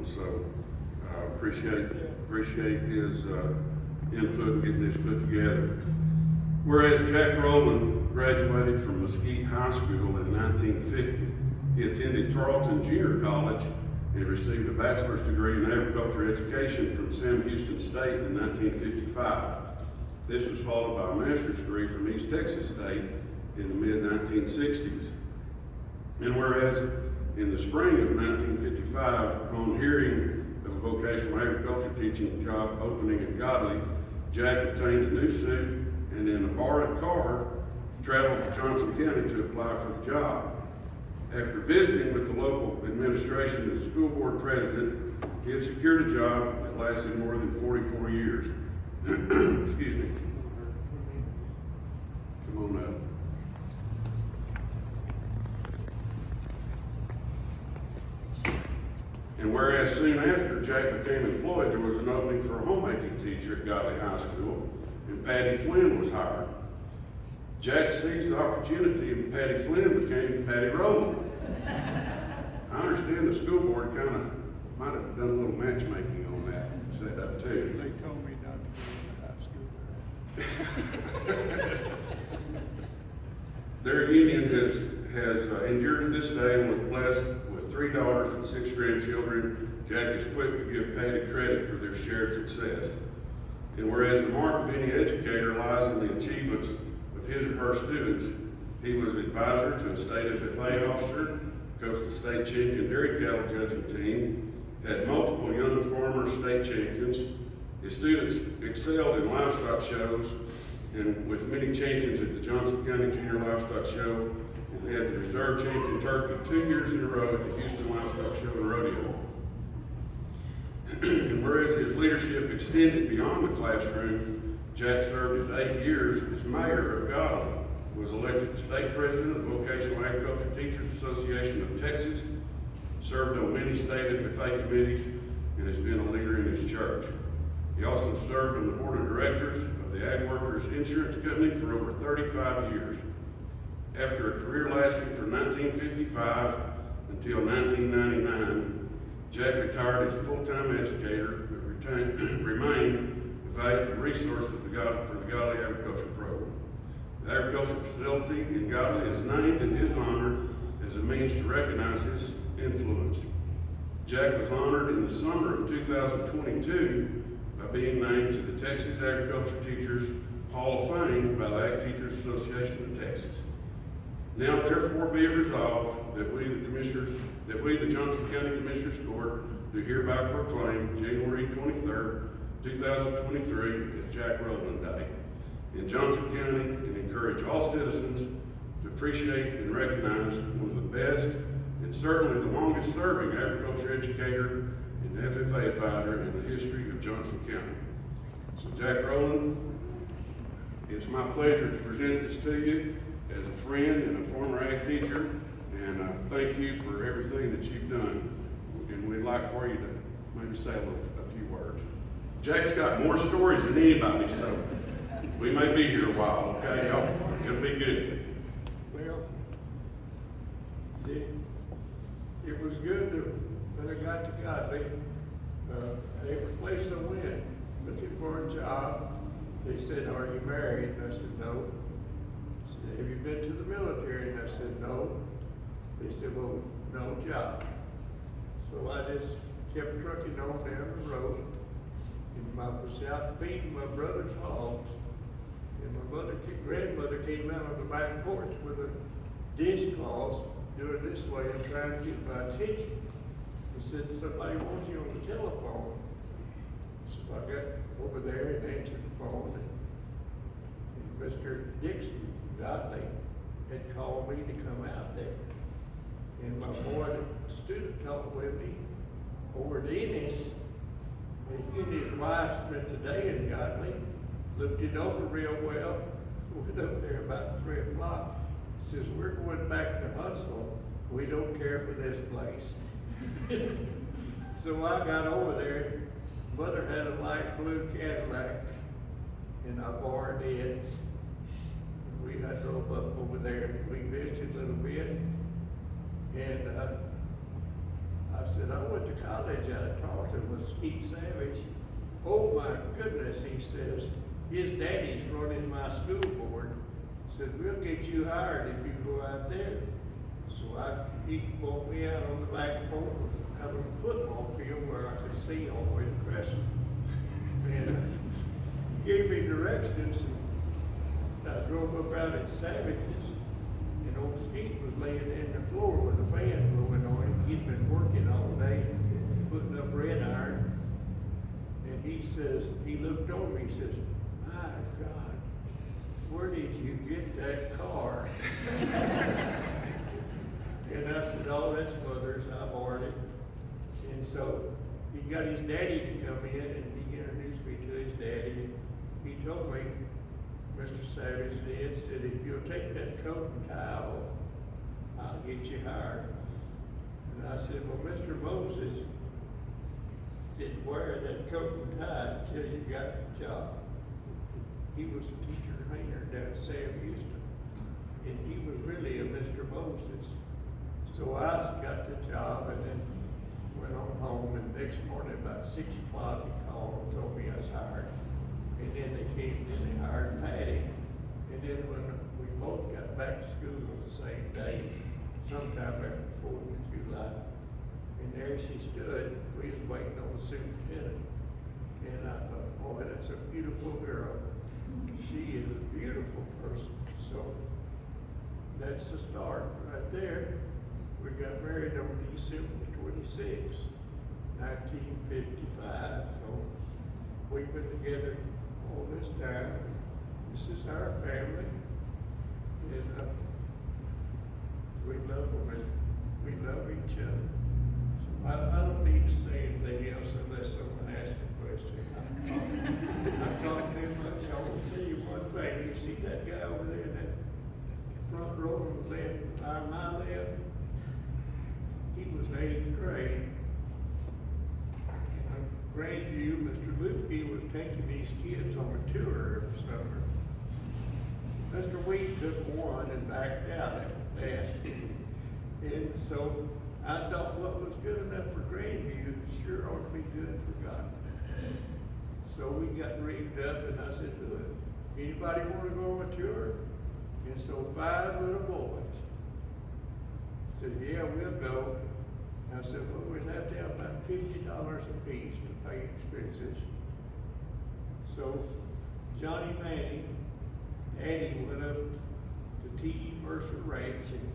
Rowland. So I appreciate his input in getting this put together. Whereas Jack Rowland graduated from Mesquite High School in 1950, he attended Tarleton Junior College and received a bachelor's degree in agriculture education from Sam Houston State in 1955. This was followed by a master's degree from East Texas State in the mid-1960s. And whereas in the spring of 1955, upon hearing of a vocational agriculture teaching job opening at Godley, Jack obtained a new suit and in a borrowed car traveled to Johnson County to apply for the job. After visiting with the local administration and school board president, he had secured a job that lasted more than 44 years. Excuse me. Come on up. And whereas soon after Jack became employed, there was an opening for a homemaking teacher at Godley High School, and Patty Flynn was hired. Jack seized the opportunity and Patty Flynn became Patty Rowland. I understand the school board kind of might have done a little matchmaking on that set up too. They told me not to go to high school. Their union has endured to this day and was blessed with 3 daughters and 6 grandchildren. Jack is quick to give Patty credit for their shared success. And whereas the mark of any educator lies in the achievements of his or her students, he was advisor to a state FFA officer, coached a state champion dairy cattle judging team, had multiple young farmer state champions. His students excelled in livestock shows, and with many champions at the Johnson County Junior Livestock Show, and had the reserve champion turkey 2 years in a row at the Houston Livestock Show and Rodeo. And whereas his leadership extended beyond the classroom, Jack served his 8 years as mayor of Godley, was elected state president of the Vocational Agriculture Teachers Association of Texas, served on many state FFA committees, and has been a leader in his church. He also served on the board of directors of the Ag Workers Insurance Company for over 35 years. After a career lasting from 1955 until 1999, Jack retired as a full-time educator, but remained a valuable resource for the Godley Agriculture Program. The agriculture facility in Godley is named in his honor as a means to recognize his influence. Jack was honored in the summer of 2022 by being named to the Texas Agriculture Teachers Hall of Fame by the Ag Teachers Association of Texas. Now therefore be it resolved that we, the Johnson County Commissioners Court, do hereby proclaim January 23rd, 2023 as Jack Rowland Day in Johnson County, and encourage all citizens to appreciate and recognize one of the best and certainly the longest serving agriculture educator and FFA advisor in the history of Johnson County. So Jack Rowland, it's my pleasure to present this to you as a friend and a former ag teacher, and I thank you for everything that you've done. And we'd like for you to maybe say a few words. Jack's got more stories than anybody, so we may be here a while, okay? It'll be good. Well, it was good when I got to Godley. Every place I went, looking for a job, they said, "Are you married?" And I said, "No." They said, "Have you been to the military?" And I said, "No." They said, "Well, no job." So I just kept trucking on down the road. And I was out feeding my brother's hogs. And my grandmother came out on the back porch with a dishcloth, doing this way and trying to get my attention. He said, "Somebody wants you on the telephone." So I got over there and answered the phone. And Mr. Dixon Godley had called me to come out there. And my boy, the student, talked with me over at Ennis. And he and his wife spent the day in Godley, looked it over real well, went up there about 3 o'clock. He says, "We're going back to Huntsville. We don't care for this place." So I got over there. Mother had a light blue Cadillac, and I borrowed it. I drove up over there and we visited a little bit. And I I said, I went to college out of Tarleton with Steve Savage. Oh my goodness, he says, his daddy's running my school board. Said, we'll get you hired if you go out there. So he pulled me out on the back porch out of the football field where I could see all the way to Crescent. And gave me directions. And I drove up out at Savage's, and old Steve was laying in the floor with a fan blowing on him. He's been working all day, putting up red iron. And he says, he looked over me, he says, my God, where did you get that car? And I said, oh, that's Mother's, I borrowed it. And so he got his daddy to come in, and he introduced me to his daddy. He told me, Mr. Savage did, said, if you'll take that coat and tie off, I'll get you hired. And I said, well, Mr. Moses didn't wear that coat and tie until you got the job. He was a teacher trainer down at Sam Houston, and he was really a Mr. Moses. So I got the job and then went on home, and next morning about 6 o'clock he called and told me I was hired. And then they came and they hired Patty. And then when we both got back to school on the same day, sometime after the 4th of July, and there she stood, we was waiting on the superintendent. And I thought, boy, that's a beautiful girl. She is a beautiful person. So that's the start right there. We got married on December 26, 1955. So we've been together all this time. This is our family. And we love them and we love each other. So I don't need to say anything else unless someone asks a question. I talk too much. I will tell you one thing. You see that guy over there in that front row on the left, my left? He was 8th grade. Grandview, Mr. Lutke was taking these kids on a tour every summer. Mr. Wheat took one and backed out at that. And so I thought what was good enough for Grandview sure ought to be good for God. So we got rigged up, and I said, look, anybody want to go on a tour? And so 5 little boys said, yeah, we'll go. I said, well, we'd have to have about $50 a piece to pay expenses. So Johnny Manning, Daddy went up to T.E. Mercer Ranch and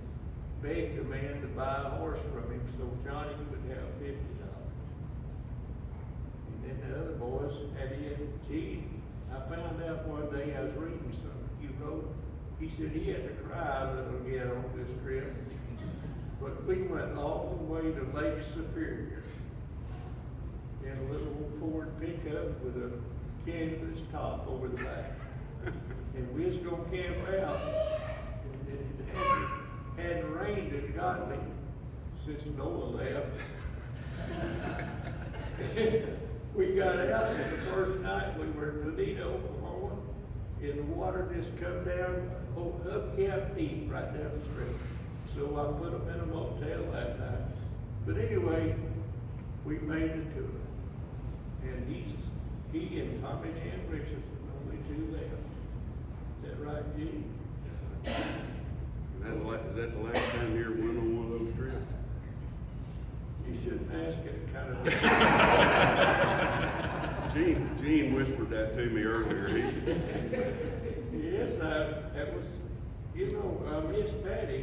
begged the man to buy a horse from him so Johnny would have $50. And then the other boys had in T. I found out one day I was reading something you wrote. He said he had to cry a little yet on this trip. But we went all the way to Lake Superior in a little Ford pickup with a canvas top over the back. And we was gonna camp out, and it hadn't rained in Godley since Noah left. We got out, and the first night we were in Toledo, Oklahoma, and the water just come down, hubcap deep right down the street. So I put them in a motel that night. But anyway, we made it to it. And he and Tommy Dan Richardson, only 2 left. Is that right, Gene? Is that the last time you ever went on one of those trips? You shouldn't ask it, kind of. Gene whispered that to me earlier. Yes, that was, Miss Patty,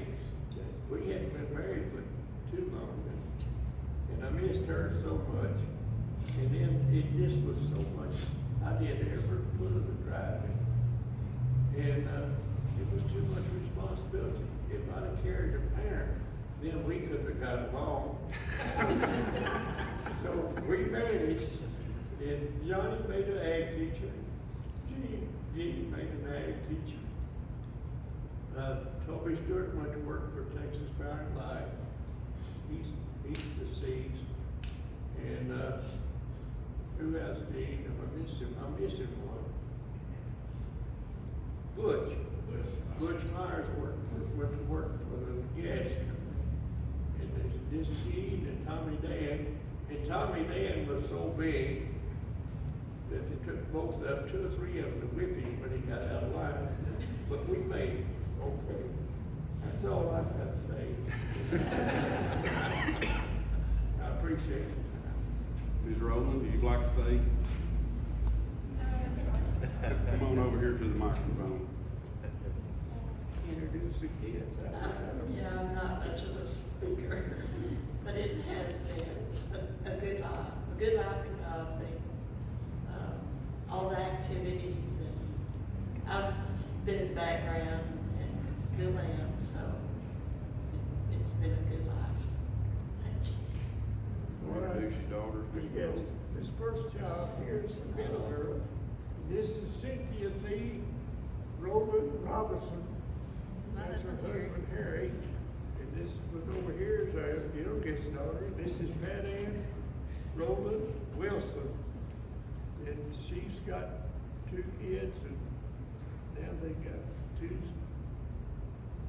we hadn't been married for too long, and I missed her so much. And then it just was so much. I did every foot of the driving, and it was too much responsibility. If I'd have carried her parent, then we couldn't have got along. So we managed, and Johnny made an ag teacher. Gene made an ag teacher. Toby Stewart went to work for Texas Power and Light. He's deceased. And who else did I miss him? I miss him one. Butch Myers went to work for the gas company. And this Gene and Tommy Dan. And Tommy Dan was so big that it took both of them, 2 or 3 of them, to whip him when he got out of line. But we made it okay. That's all I've got to say. I appreciate it. Ms. Rowland, you'd like to say? Come on over here to the microphone. Introduce the kids. Yeah, I'm not much of a speaker, but it has been a good life in Godley. All the activities, and I've been in the background and still am, so it's been a good life. Thank you. Introduce your daughters, Ms. Yes, Rowland. this first child here is the middle girl. This is Cynthia Lee Rowland Robinson. That's her husband Harry. And this was over here is our youngest daughter. This is Pat Ann Rowland Wilson. And she's got 2 kids, and now they got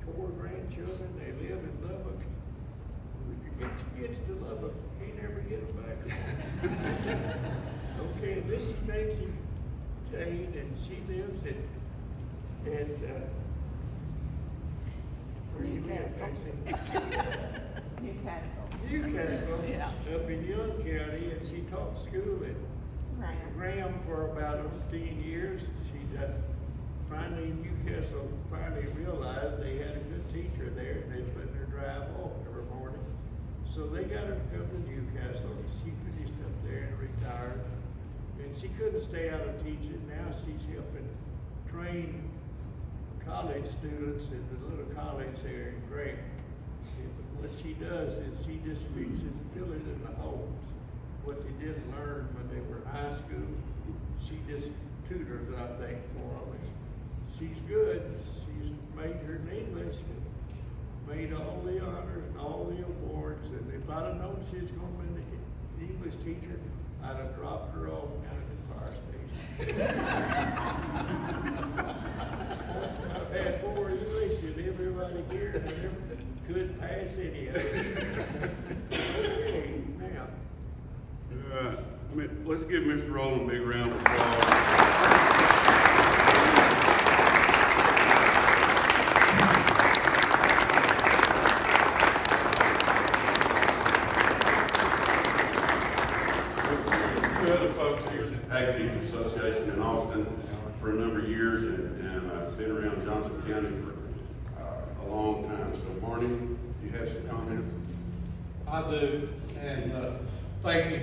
4 grandchildren. They live in Lubbock. If you get your kids to Lubbock, you can't ever get them back. Okay, this is Nancy Jane, and she lives at where you live, Nancy? Newcastle, Yeah. up in Young County, and she taught school at Graham for about 15 years. She finally, Newcastle finally realized they had a good teacher there, and they was letting her drive off every morning. So they got her to come to Newcastle. She finished up there and retired. And she couldn't stay out of teaching. Now she's helping train college students in the little college there in Graham. What she does is she just fixes filling in the holes. What they didn't learn when they were in high school, she just tutors, I think, for them. She's good. She's majored in English, and made all the honors and all the awards. And if I'd have known she was going to be an English teacher, I'd have dropped her off down at the fire station. I've had more English than everybody here, and I never could pass any of it. Okay, now. Let's give Mr. Rowland a big round of applause. Two other folks here at the Ag Teachers Association in Austin for a number of years, and I've been around Johnson County for a long time. So Marty, you have some comments? I do, and thank you,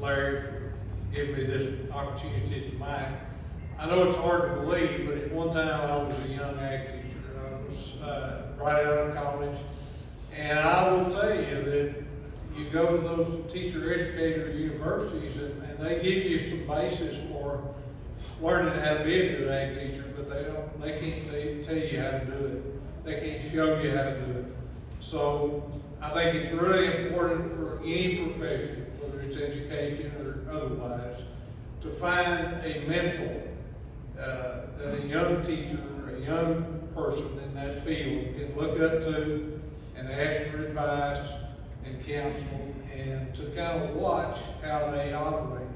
Larry, for giving me this opportunity tonight. I know it's hard to believe, but at one time I was a young ag teacher. I was right out of college, and I will tell you that you go to those teacher educator universities, and they give you some basis for learning how to be a good ag teacher, but they can't tell you how to do it. They can't show you how to do it. So I think it's really important for any profession, whether it's education or otherwise, to find a mentor that a young teacher or a young person in that field can look up to and ask for advice and counsel, and to kind of watch how they operate.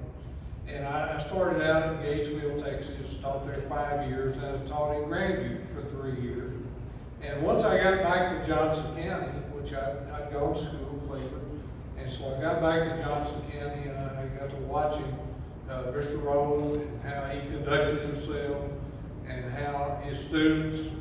And I started out in Gatesville, Texas, taught there 5 years, and I taught in Grandview for 3 years. And once I got back to Johnson County, which I'd gone to school in Cleveland, and so I got back to Johnson County, and I got to watching Mr. Rowland and how he conducted himself, and how his students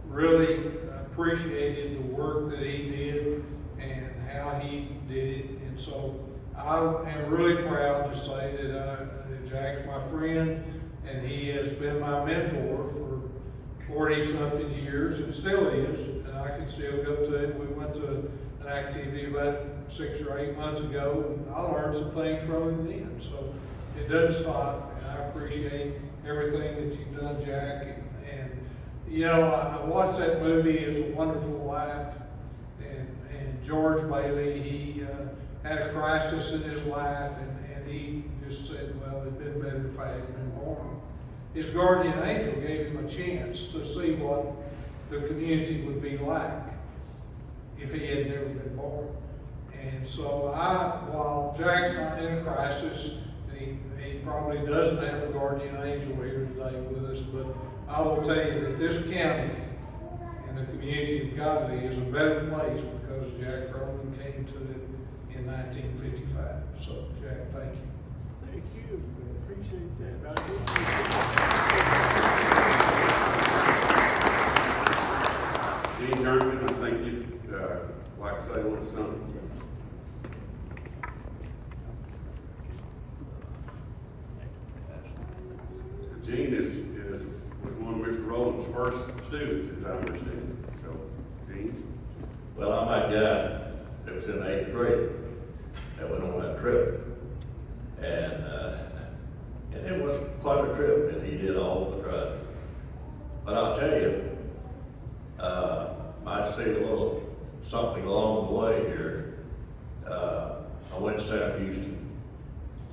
really appreciated the work that he did and how he did it. And so I am really proud to say that Jack's my friend, and he has been my mentor for 40-something years, and still is, and I can still go to it. We went to an activity about 6 or 8 months ago, and I learned some things from him then. So it doesn't stop, and I appreciate everything that you've done, Jack. And you know, I watched that movie, It's a Wonderful Life, and George Bailey, he had a crisis in his life, and he just said, well, it'd been better if I hadn't been born. His guardian angel gave him a chance to see what the community would be like if he had never been born. And so while Jack's not in a crisis, and he probably doesn't have a guardian angel here today with us, but I will tell you that this county and the community of Godley is a better place because Jack Rowland came to it in 1955. So, Jack, thank you. Thank you, appreciate that. Gene Jernigan, I think you'd like to say a little something. Gene was one of Mr. Rowland's first students, as I understand it. So, Gene? Well, I'm that guy that was in the 8th grade that went on that trip. And it was quite a trip, and he did all the driving. But I'll tell you, might see a little something along the way here. I went to South Houston.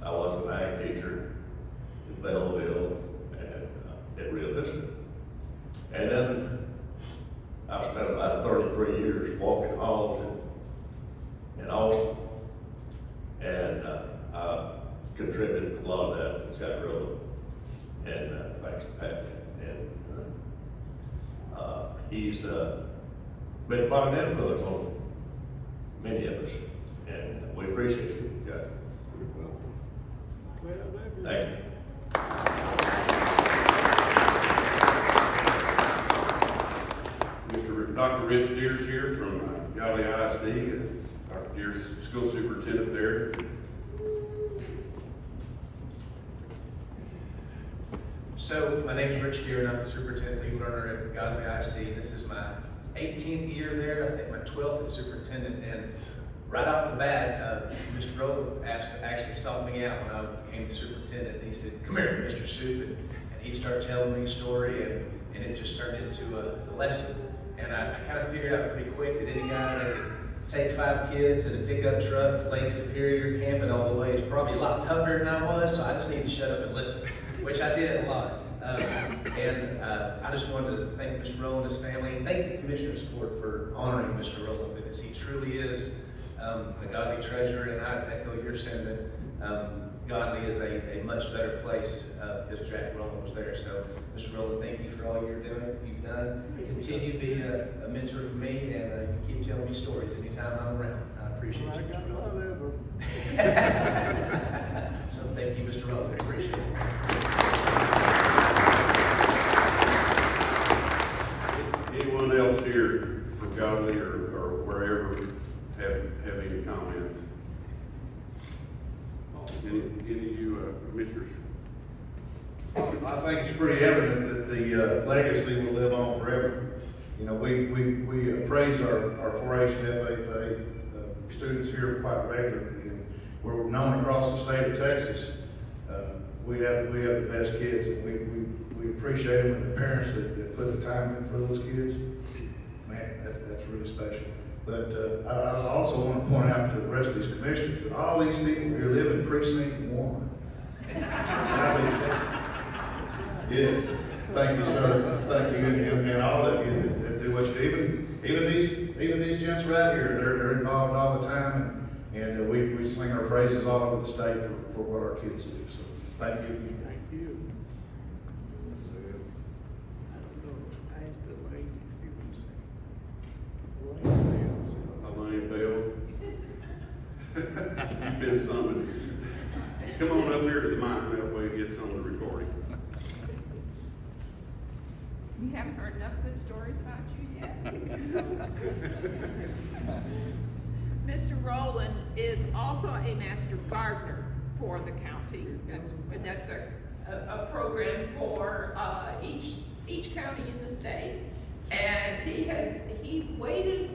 I was an ag teacher in Belleville and at Rio Vista. And then I spent about 33 years walking halls in Austin. And I contributed a lot of that to Jack Rowland. And thanks to Pat. And he's been quite an influence on many of us. And we appreciate you, Jack. Thank you. Dr. Rich Deers here from Godley ISD, Dr. Deers, school superintendent there. So, my name is Rich Deer, and I'm the superintendent lead learner at Godley ISD. This is my 18th year there, I think my 12th as superintendent, and right off the bat, Mr. Rowland actually sought me out when I became the superintendent, and he said, "Come here, Mr. Soup," and he started telling me a story, and it just turned into a lesson. And I kind of figured out pretty quick that any guy that could take 5 kids in a pickup truck to Lake Superior, camping all the way, is probably a lot tougher than I was, so I just need to shut up and listen, which I did a lot. I just wanted to thank Mr. Rowland and his family, and thank the Commissioner's Court for honoring Mr. Rowland, because he truly is the Godley treasurer, and I echo your sentiment. Godley is a much better place because Jack Rowland was there. So, Mr. Rowland, thank you for all you've done. Continue to be a mentor for me, and you keep telling me stories anytime I'm around. I appreciate you, Mr. Rowland. So, thank you, Mr. Rowland. I appreciate it. Anyone else here from Godley or wherever have any comments? Any of you commissioners? I think it's pretty evident that the legacy will live on forever. You know, we appraise our 4-H and FFA students here quite regularly, and we're known across the state of Texas. We have the best kids, and we appreciate them and the parents that put the time in for those kids. Man, that's really special. But I also want to point out to the rest of these commissioners that all these people here live in precinct 1. Yes, thank you, sir. Thank you, and all of you that do what you do. Even these gents right here, they're involved all the time, and we sing our praises all over the state for what our kids do. So thank you. Thank you. I don't know, I asked the lady if you would say. Elaine Bell. You've been summoned. Come on up here to the mic, that way it gets on the recording. We haven't heard enough good stories about you yet. Mr. Rowland is also a master gardener for the county. That's a program for each county in the state. And he waited,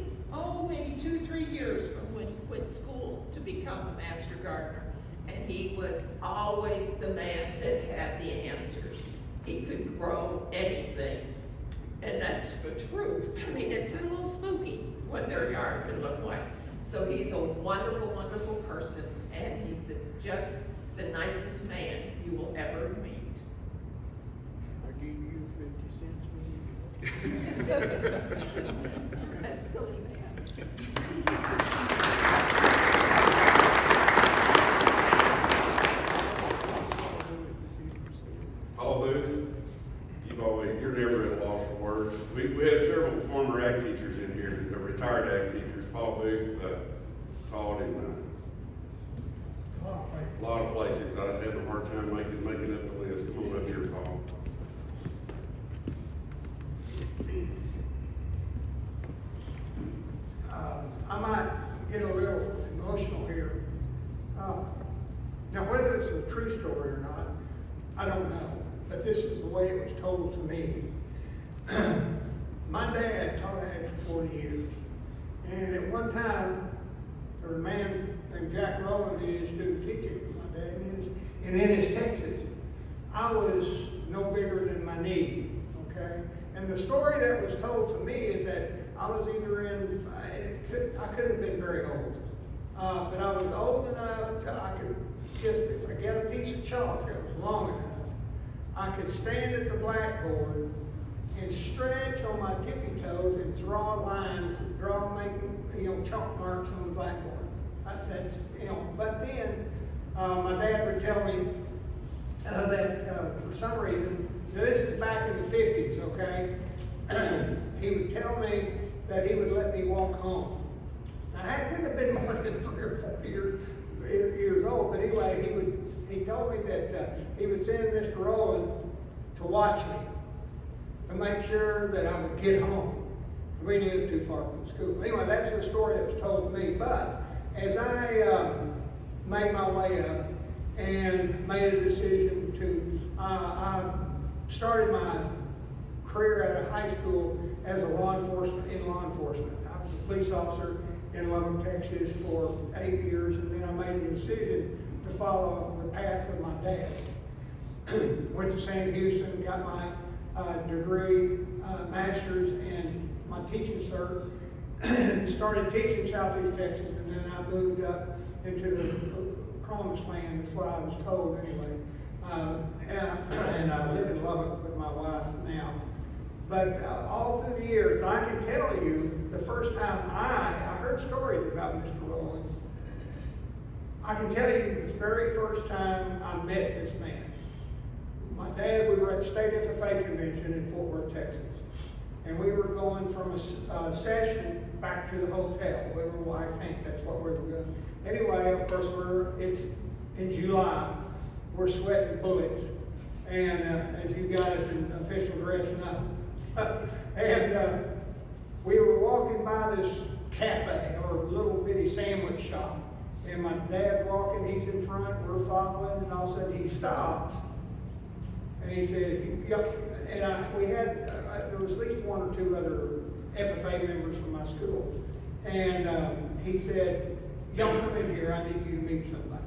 maybe 2-3 years from when he quit school to become a master gardener. And he was always the man that had the answers. He could grow anything. And that's the truth. I mean, it's a little spooky what their yard can look like. So he's a wonderful, wonderful person, and he's just the nicest man you will ever meet. I'll give you 50 cents for you. A silly man. Paul Booth, you're never at a loss for words. We have several former ag teachers in here, retired ag teachers. Paul Booth taught in a lot of places. I just had a hard time making up the list. Come on up here, Paul. I might get a little emotional here. Now, whether it's a true story or not, I don't know. But this is the way it was told to me. My dad taught ag for 40 years. And at one time, there was a man named Jack Rowland in his student teaching with my dad. And in his Texas, I was no bigger than my knee, okay? And the story that was told to me is that I was either in, I couldn't have been very old, but I was old enough to, I could just, if I get a piece of chalk that was long enough, I could stand at the blackboard and stretch on my tippy toes and draw lines, make chalk marks on the blackboard. That's, but then my dad would tell me that for some reason, this is back in the 50s, okay? He would tell me that he would let me walk home. Now, I couldn't have been more than 3 or 4 years old, but anyway, he told me that he would send Mr. Rowland to watch me, to make sure that I would get home. We didn't live too far from school. Anyway, that's the story that was told to me. But as I made my way up and made a decision to, I started my career out of high school as a law enforcement. I was a police officer in Lubbock, Texas for 8 years, and then I made a decision to follow the path of my dad. Went to Sam Houston, got my degree, master's, and my teaching cert, started teaching Southeast Texas, and then I moved up into the promised land, is what I was told anyway. And I live in Lubbock with my wife now. But all through the years, I can tell you, the first time I heard stories about Mr. Rowland. I can tell you the very first time I met this man. My dad, we were at the State FFA Convention in Fort Worth, Texas. And we were going from a session back to the hotel. I think that's what we were doing. Anyway, of course, it's in July. We're sweating bullets. And as you guys in official dress know. And we were walking by this cafe or little bitty sandwich shop. And my dad walking, he's in front, we're following, and all of a sudden he stops. And he says, we had, there was at least 1 or 2 other FFA members from my school. And he said, y'all come in here, I need you to meet somebody.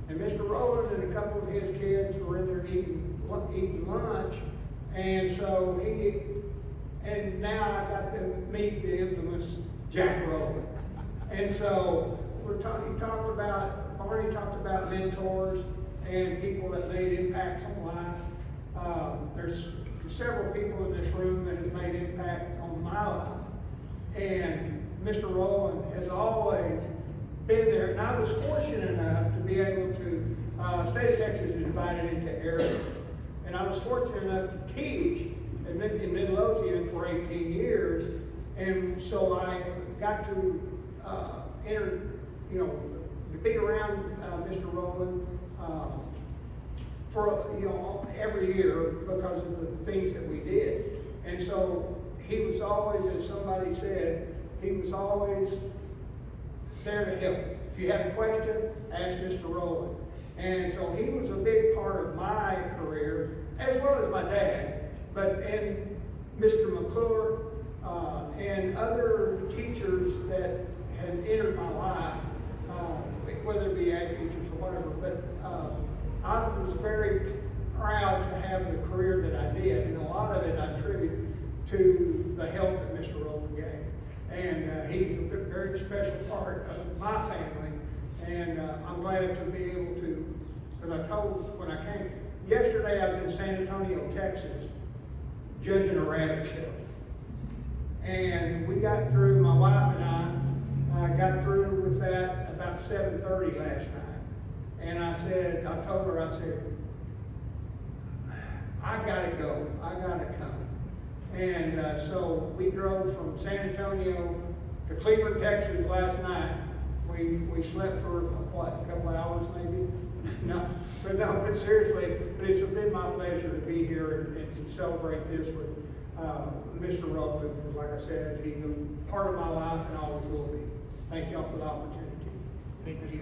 And Mr. Rowland and a couple of his kids were in there eating lunch. And so and now I got to meet the infamous Jack Rowland. And so Barney talked about mentors and people that made impacts on life. There's several people in this room that have made impact on my life. And Mr. Rowland has always been there. And I was fortunate enough to be able to, State of Texas is divided into areas. And I was fortunate enough to teach in Midlothian for 18 years. And so I got to be around Mr. Rowland for every year because of the things that we did. And so he was always, as somebody said, he was always there to help. If you had a question, ask Mr. Rowland. And so he was a big part of my career, as well as my dad. And Mr. McClure and other teachers that had entered my life, whether it be ag teachers or whatever. But I was very proud to have the career that I did, and a lot of it I attribute to the help that Mr. Rowland gave. And he's a very special part of my family, and I'm glad to be able to, because I told when I came, yesterday I was in San Antonio, Texas, judging a rabbit show. And we got through, my wife and I got through with that about 7:30 last night. And I told her, I said, I gotta go, I gotta come. And so we drove from San Antonio to Cleveland, Texas last night. We slept for, what, a couple hours maybe? No, but seriously, but it's been my pleasure to be here and to celebrate this with Mr. Rowland, because like I said, he's a part of my life and always will be. Thank y'all for the opportunity. Thank you.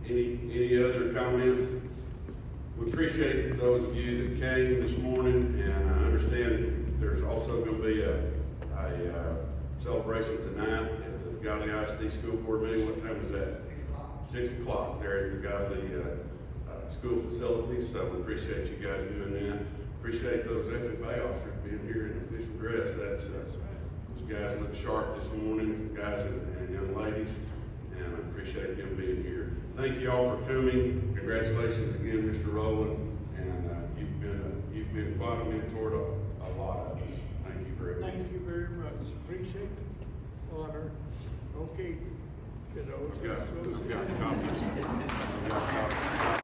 Any other comments? We appreciate those of you that came this morning, and I understand there's also gonna be a celebration tonight at the Godley ISD School Board meeting. What time is that? 6 o'clock. 6 o'clock there at the Godley school facilities, so we appreciate you guys doing that. Appreciate those FFA officers being here in official dress. Those guys look sharp this morning, guys and young ladies, and I appreciate them being here. Thank you all for coming. Congratulations again, Mr. Rowland, and you've been quite a mentor to a lot of us. Thank you very much. Thank you very much. Appreciate the honor. Okay. I've got copies. I've got copies.